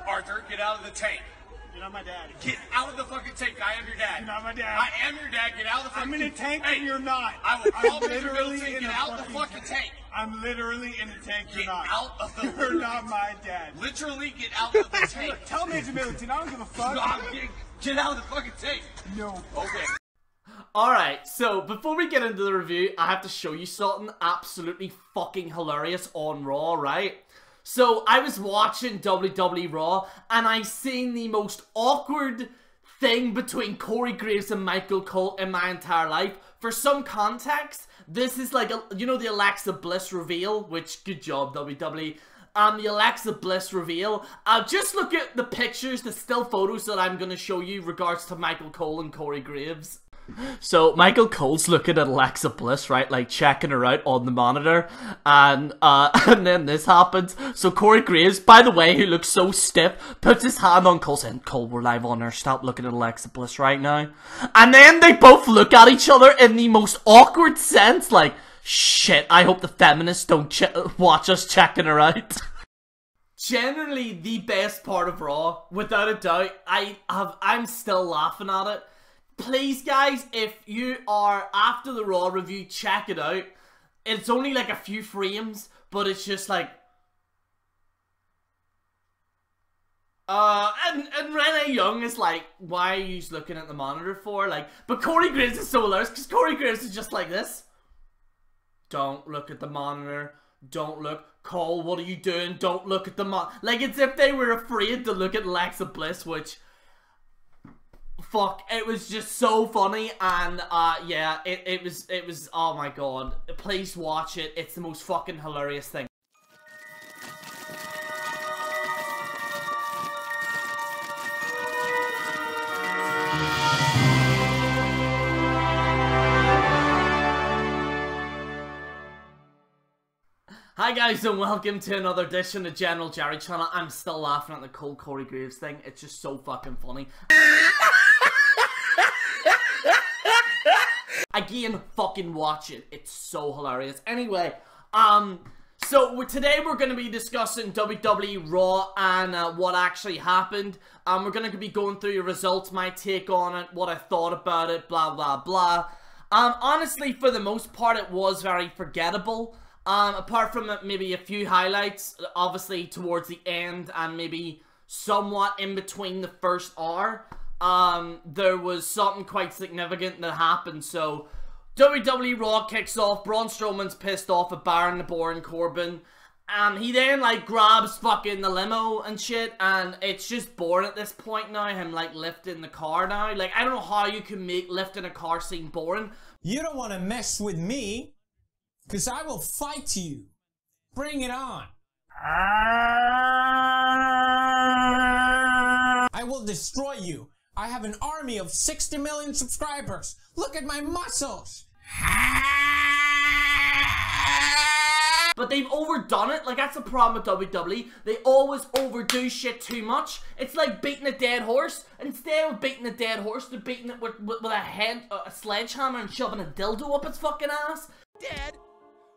Arthur, get out of the tank. You're not my dad. Get out of the fucking tank. I am your dad. You're not my dad. I am your dad. Get out of the fucking tank. I'm in a tank and you're not. I will call I'm Mr. literally Middleton. in Get a out of the fucking tank. I'm literally in the tank. You're Get not. out of the You're not my dad. Literally get out of the tank. Tell Major Middleton. I don't give a fuck. Get out of the fucking tank. No. Okay. Alright, so before we get into the review, I have to show you something absolutely fucking hilarious on Raw, right? So, I was watching WWE Raw, and I seen the most awkward thing between Corey Graves and Michael Cole in my entire life. For some context, this is like, you know the Alexa Bliss reveal, which, good job WWE. The Alexa Bliss reveal. Just look at the pictures, the still photos that I'm going to show you regards to Michael Cole and Corey Graves. So, Michael Cole's looking at Alexa Bliss, right, like, checking her out on the monitor, and then this happens. So, Corey Graves, by the way, who looks so stiff, puts his hand on Cole, saying, Cole, we're live on air, stop looking at Alexa Bliss right now. And then they both look at each other in the most awkward sense, like, shit, I hope the feminists don't watch us checking her out. Generally, the best part of Raw, without a doubt, I'm still laughing at it. Please, guys, if you are after the Raw review, check it out. It's only like a few frames, but it's just like... And Renee Young is like, why are you looking at the monitor for? Like, but Corey Graves is so hilarious, because Corey Graves is just like this. Don't look at the monitor. Don't look. Cole, what are you doing? Don't look at the monitor. Like, it's if they were afraid to look at Alexa Bliss, which... Fuck, it was just so funny, and yeah, it was, oh my god, please watch it, it's the most fucking hilarious thing. Hi guys, and welcome to another edition of General Jerry channel. I'm still laughing at the Cole Corey Graves thing, it's just so fucking funny. Again, fucking watch it. It's so hilarious. Anyway, so today we're going to be discussing WWE Raw and what actually happened. We're going to be going through the results, my take on it, what I thought about it, blah, blah, blah. Honestly, for the most part, it was very forgettable. Apart from maybe a few highlights, obviously towards the end and maybe somewhat in between the first hour. There was something quite significant that happened. So WWE Raw kicks off. Braun Strowman's pissed off at Baron Corbin, and he then like grabs fucking the limo and shit, and it's just boring at this point now, him like lifting the car now. Like, I don't know how you can make lifting a car seem boring. You don't want to mess with me, cause I will fight you. Bring it on. I will destroy you. I have an army of 60 million subscribers. Look at my muscles. But they've overdone it. Like, that's the problem with WWE. They always overdo shit too much. It's like beating a dead horse. Instead of beating a dead horse, they're beating it with a sledgehammer and shoving a dildo up its fucking ass. Dad,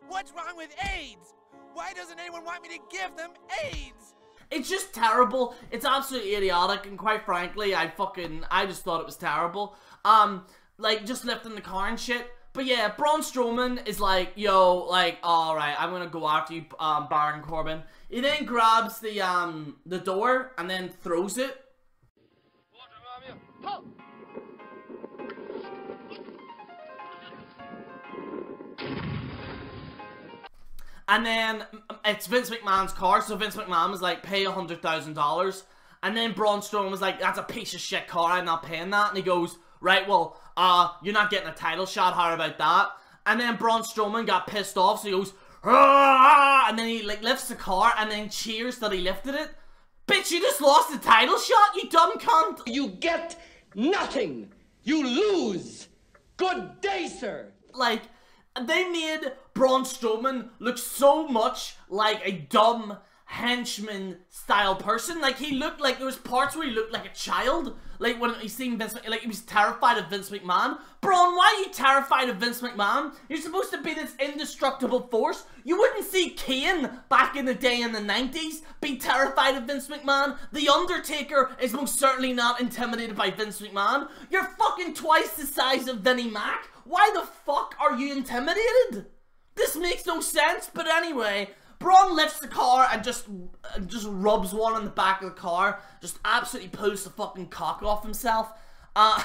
what's wrong with AIDS? Why doesn't anyone want me to give them AIDS? It's just terrible. It's absolutely idiotic, and quite frankly, I just thought it was terrible. Like, just lifting the car and shit. But yeah, Braun Strowman is like, yo, like, alright, I'm gonna go after you, Baron Corbin. He then grabs the door, and then throws it. And then, it's Vince McMahon's car, so Vince McMahon was like, pay $100,000. And then Braun Strowman was like, that's a piece of shit car, I'm not paying that. And he goes, right, well, you're not getting a title shot, how about that? And then Braun Strowman got pissed off, so he goes, ah! And then he like lifts the car, and then cheers that he lifted it. Bitch, you just lost the title shot, you dumb cunt! You get nothing! You lose! Good day, sir! Like, they made Braun Strowman look so much like a dumb, henchman style person. Like, he looked like, there was parts where he looked like a child. Like, when he seen Vince, like, he was terrified of Vince McMahon. Braun, why are you terrified of Vince McMahon? You're supposed to be this indestructible force. You wouldn't see Kane back in the day in the 90s be terrified of Vince McMahon. The Undertaker is most certainly not intimidated by Vince McMahon. You're fucking twice the size of Vinnie Mac. Why the fuck are you intimidated? This makes no sense, but anyway, Braun lifts the car and just rubs one on the back of the car. Just absolutely pulls the fucking cock off himself. It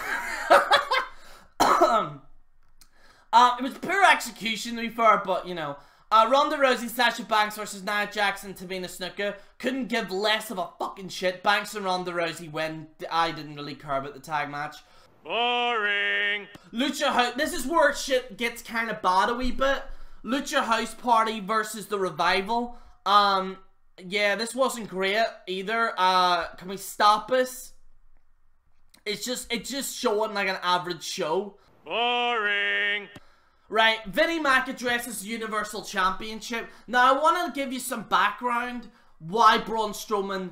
was poor execution, to be fair, but, you know. Ronda Rousey, Sasha Banks versus Nia Jax and Tamina Snuka. Couldn't give less of a fucking shit. Banks and Ronda Rousey win. I didn't really care about the tag match. Boring. Lucha House. This is where shit gets kind of bad a wee bit. Lucha House Party versus the Revival. Yeah, this wasn't great either. Can we stop this? It's just showing like an average show. Boring. Right, Vinnie Mac addresses the Universal Championship. Now, I want to give you some background why Braun Strowman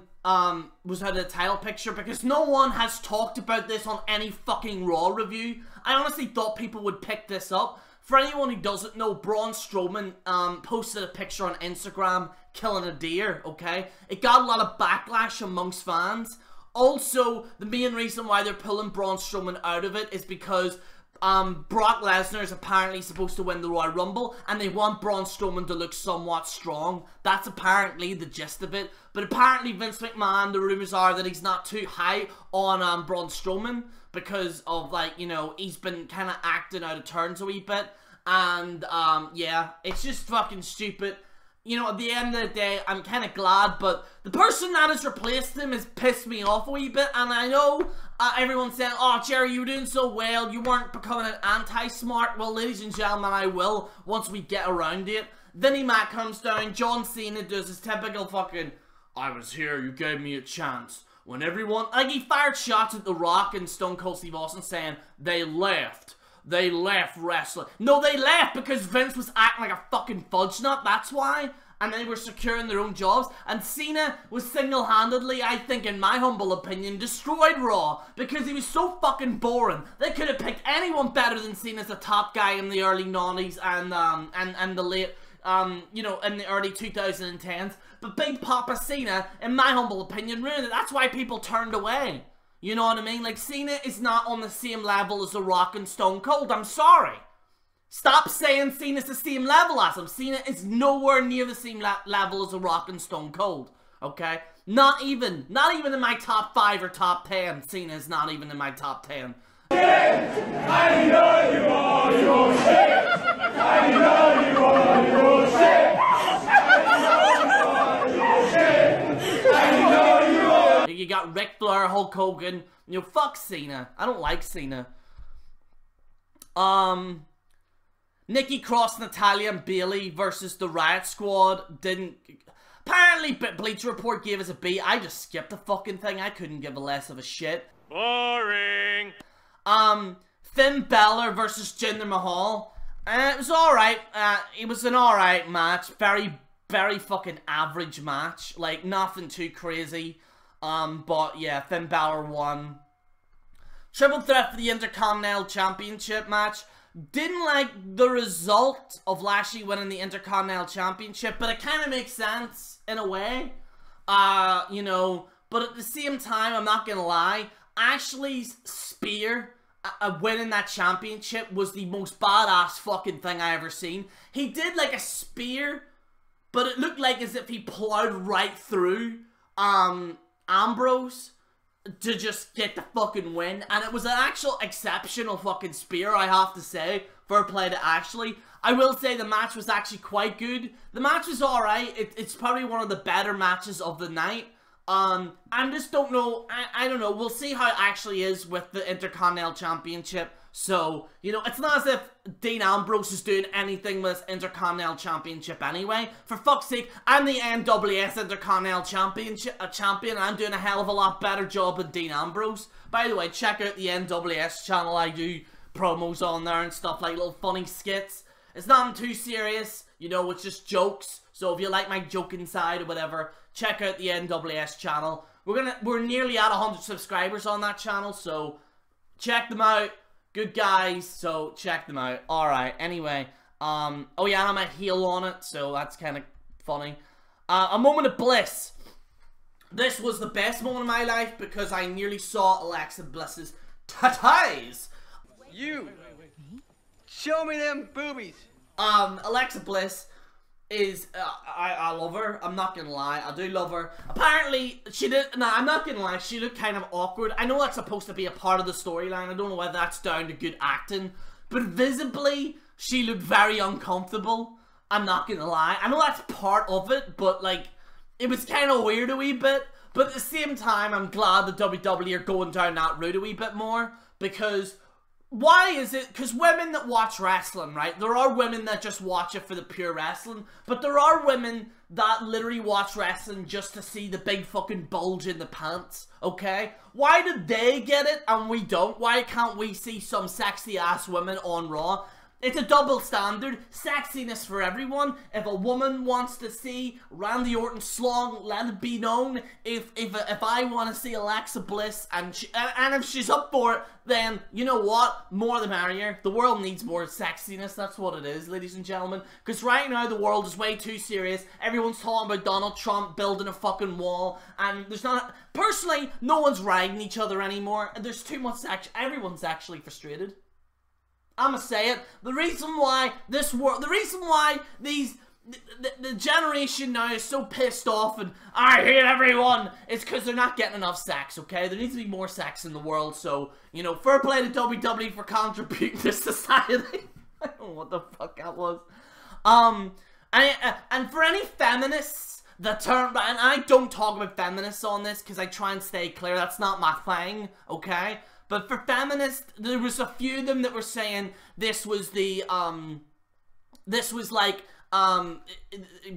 was out of the title picture, because no one has talked about this on any fucking Raw review. I honestly thought people would pick this up. For anyone who doesn't know, Braun Strowman posted a picture on Instagram killing a deer, okay? It got a lot of backlash amongst fans. Also, the main reason why they're pulling Braun Strowman out of it is because Brock Lesnar is apparently supposed to win the Royal Rumble, and they want Braun Strowman to look somewhat strong. That's apparently the gist of it. But apparently Vince McMahon, the rumors are that he's not too high on Braun Strowman because of, like, you know, he's been kind of acting out of turns a wee bit. And, yeah, it's just fucking stupid. You know, at the end of the day, I'm kind of glad, but the person that has replaced him has pissed me off a wee bit, and I know everyone's saying, oh, Jerry, you were doing so well, you weren't becoming an anti-smart. Well, ladies and gentlemen, I will, once we get around it. Vinnie Mac comes down, John Cena does his typical fucking, I was here, you gave me a chance. When everyone, like, he fired shots at The Rock and Stone Cold Steve Austin saying, they left. They left wrestling. No, they left because Vince was acting like a fucking fudge nut, that's why. And they were securing their own jobs. And Cena was single-handedly, I think, in my humble opinion, destroyed Raw. Because he was so fucking boring. They could have picked anyone better than Cena as a top guy in the early 90s and the late, you know, in the early 2010s. But Big Papa Cena, in my humble opinion, ruined it. That's why people turned away. You know what I mean? Like, Cena is not on the same level as The Rock and Stone Cold. I'm sorry. Stop saying Cena's the same level as him. Cena is nowhere near the same level as The Rock and Stone Cold. Okay? Not even in my top 5 or top 10. Cena is not even in my top 10. I know you are your shit. I know you are your shit. You got Ric Flair, Hulk Hogan. You know, fuck Cena. I don't like Cena. Nikki Cross, Natalya, and Bayley versus the Riot Squad didn't. Apparently, Bleacher Report gave us a B. I just skipped the fucking thing. I couldn't give a less of a shit. Boring. Finn Balor versus Jinder Mahal. It was alright. It was an alright match. Very, very fucking average match. Like, nothing too crazy. But yeah, Finn Balor won. Triple threat for the Intercontinental Championship match. Didn't like the result of Lashley winning the Intercontinental Championship, but it kind of makes sense in a way. You know, but at the same time, I'm not gonna lie, Ashley's spear winning that championship was the most badass fucking thing I ever seen. He did like a spear, but it looked like as if he plowed right through Ambrose to just get the fucking win, and it was an actual exceptional fucking spear, I have to say. Fair play to Ashley. I will say the match was actually quite good. The match was alright. It's probably one of the better matches of the night. I just don't know. I don't know. We'll see how it actually is with the Intercontinental Championship. So, you know, it's not as if Dean Ambrose is doing anything with his Intercontinental Championship anyway. For fuck's sake, I'm the NWS Intercontinental champion, and I'm doing a hell of a lot better job than Dean Ambrose. By the way, check out the NWS channel. I do promos on there and stuff, like little funny skits. It's nothing too serious, you know, it's just jokes. So if you like my joking side or whatever, check out the NWS channel. We're nearly at 100 subscribers on that channel, so check them out. Good guys, so check them out. Alright, anyway. Oh yeah, I'm a heel on it, so that's kind of funny. A moment of bliss. This was the best moment of my life because I nearly saw Alexa Bliss's tatties. You. Show me them boobies. Alexa Bliss is, I love her. I'm not gonna lie, I do love her. Apparently, I'm not gonna lie, she looked kind of awkward. I know that's supposed to be a part of the storyline. I don't know whether that's down to good acting, but visibly, she looked very uncomfortable. I'm not gonna lie. I know that's part of it, but like, it was kind of weird a wee bit. But at the same time, I'm glad that WWE are going down that route a wee bit more, because why is it? Because women that watch wrestling, right? There are women that just watch it for the pure wrestling, but there are women that literally watch wrestling just to see the big fucking bulge in the pants, okay? Why do they get it and we don't? Why can't we see some sexy ass women on Raw? It's a double standard. Sexiness for everyone. If a woman wants to see Randy Orton slong, let it be known. If I want to see Alexa Bliss and if she's up for it, then you know what? More the merrier. The world needs more sexiness. That's what it is, ladies and gentlemen. Because right now the world is way too serious. Everyone's talking about Donald Trump building a fucking wall, and there's not. Personally, no one's riding each other anymore. And there's too much sex. Everyone's actually frustrated. I'ma say it. The reason why the generation now is so pissed off and I hate everyone is because they're not getting enough sex, okay? There needs to be more sex in the world, so, you know, fair play to WWE for contributing to society. I don't know what the fuck that was. And for any feminists that turn, and I don't talk about feminists on this because I try and stay clear, that's not my thing, okay? But for feminists, there was a few of them that were saying this was the, this was like,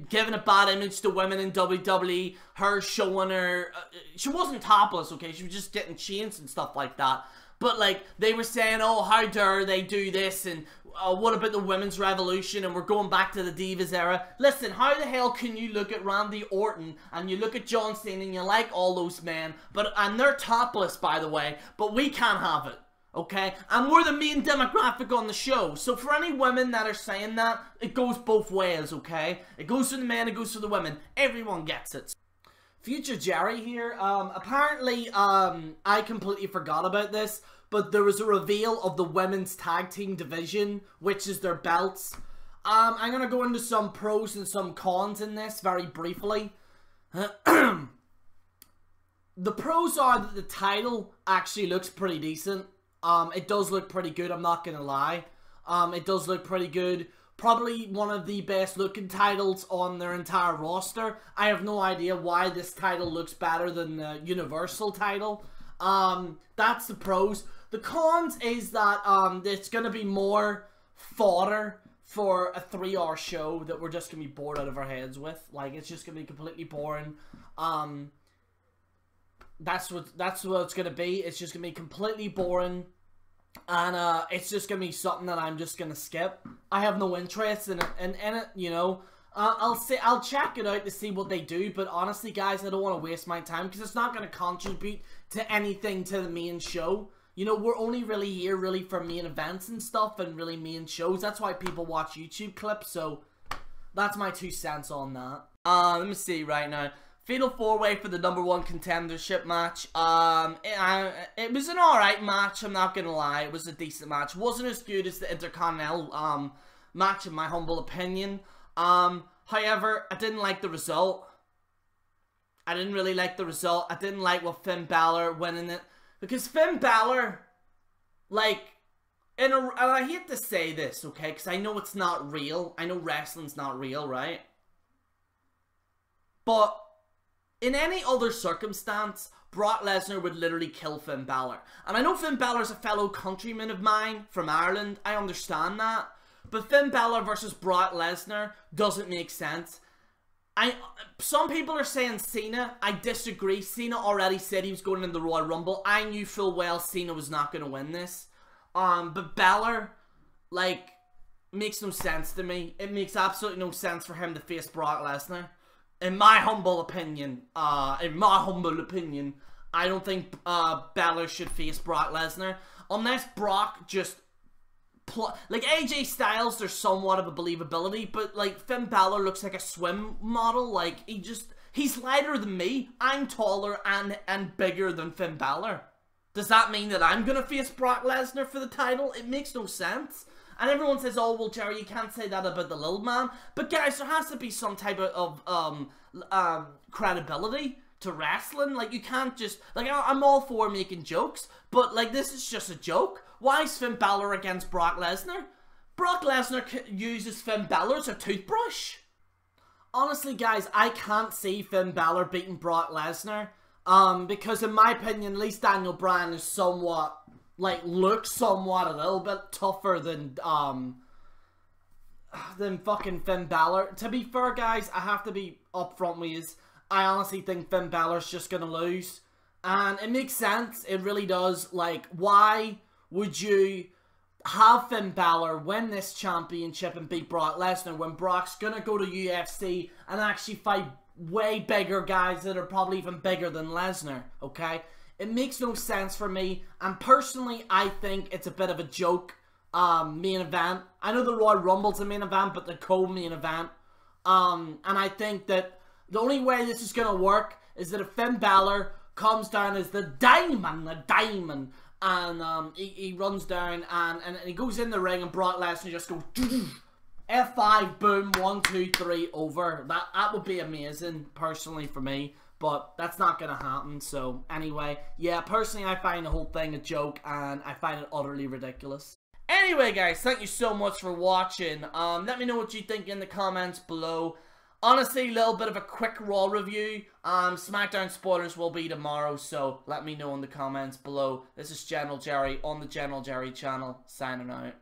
giving a bad image to women in WWE, her showing her, she wasn't topless, okay, she was just getting chains and stuff like that. But like, they were saying, oh, how dare they do this, and what about the women's revolution, and we're going back to the Divas era. Listen, how the hell can you look at Randy Orton, and you look at John Cena, and you like all those men, and they're topless, by the way, but we can't have it, okay? And we're the main demographic on the show, so for any women that are saying that, it goes both ways, okay? It goes to the men, it goes to the women. Everyone gets it. Future Jerry here, apparently, I completely forgot about this, but there was a reveal of the women's tag team division, which is their belts. I'm gonna go into some pros and some cons in this very briefly. The pros are that the title actually looks pretty decent. It does look pretty good, I'm not gonna lie. It does look pretty good. Probably one of the best looking titles on their entire roster. I have no idea why this title looks better than the Universal title. That's the pros. The cons is that it's going to be more fodder for a 3-hour show that we're just going to be bored out of our heads with. Like, it's just going to be completely boring. That's what it's going to be. It's just going to be completely boring. And it's just going to be something that I'm just going to skip. I have no interest in it, you know. I'll check it out to see what they do, but honestly, guys, I don't want to waste my time because it's not going to contribute to anything to the main show. You know, we're only really here really for main events and stuff and really main shows. That's why people watch YouTube clips, so that's my 2 cents on that. Let me see right now. Fatal 4-way for the #1 contendership match. It was an alright match, I'm not gonna lie. It was a decent match. Wasn't as good as the Intercontinental match in my humble opinion. However, I didn't like the result. I didn't really like the result. I didn't like what Finn Balor winning it. Because Finn Balor, like, and I hate to say this, okay, because I know it's not real. I know wrestling's not real, right? But in any other circumstance, Brock Lesnar would literally kill Finn Balor. And I know Finn Balor's a fellow countryman of mine from Ireland. I understand that. But Finn Balor versus Brock Lesnar doesn't make sense. Some people are saying Cena. I disagree. Cena already said he was going in the Royal Rumble. I knew full well Cena was not going to win this. But Balor, like, makes no sense to me. It makes absolutely no sense for him to face Brock Lesnar. in my humble opinion, I don't think Balor should face Brock Lesnar unless Brock just like AJ Styles. There's somewhat of a believability, but like Finn Balor looks like a swim model. Like he's lighter than me. I'm taller and bigger than Finn Balor. Does that mean that I'm gonna face Brock Lesnar for the title? It makes no sense. And everyone says, oh, well, Jerry, you can't say that about the little man. But guys, there has to be some type of credibility to wrestling. Like, you can't just, like, I'm all for making jokes, but, like, this is just a joke. Why is Finn Balor against Brock Lesnar? Brock Lesnar uses Finn Balor as a toothbrush. Honestly, guys, I can't see Finn Balor beating Brock Lesnar. Because in my opinion, at least Daniel Bryan is somewhat, like, looks somewhat a little bit tougher than fucking Finn Balor. To be fair, guys, I have to be upfront with you. I honestly think Finn Balor's just gonna lose. And it makes sense. It really does. Like, why would you have Finn Balor win this championship and beat Brock Lesnar when Brock's gonna go to UFC and actually fight way bigger guys that are probably even bigger than Lesnar, okay? It makes no sense for me, and personally, I think it's a bit of a joke main event. I know the Royal Rumble's a main event, but the co-main event. And I think that the only way this is going to work is that if Finn Balor comes down as the diamond, and he runs down and he goes in the ring and Brock Lesnar just goes F5, boom, 1, 2, 3, over. That would be amazing, personally, for me. But that's not going to happen. So, anyway, yeah, personally, I find the whole thing a joke, and I find it utterly ridiculous. Anyway, guys, thank you so much for watching. Let me know what you think in the comments below. Honestly, a little bit of a quick Raw review. SmackDown spoilers will be tomorrow, so let me know in the comments below. This is General Jerry on the General Jerry channel, signing out.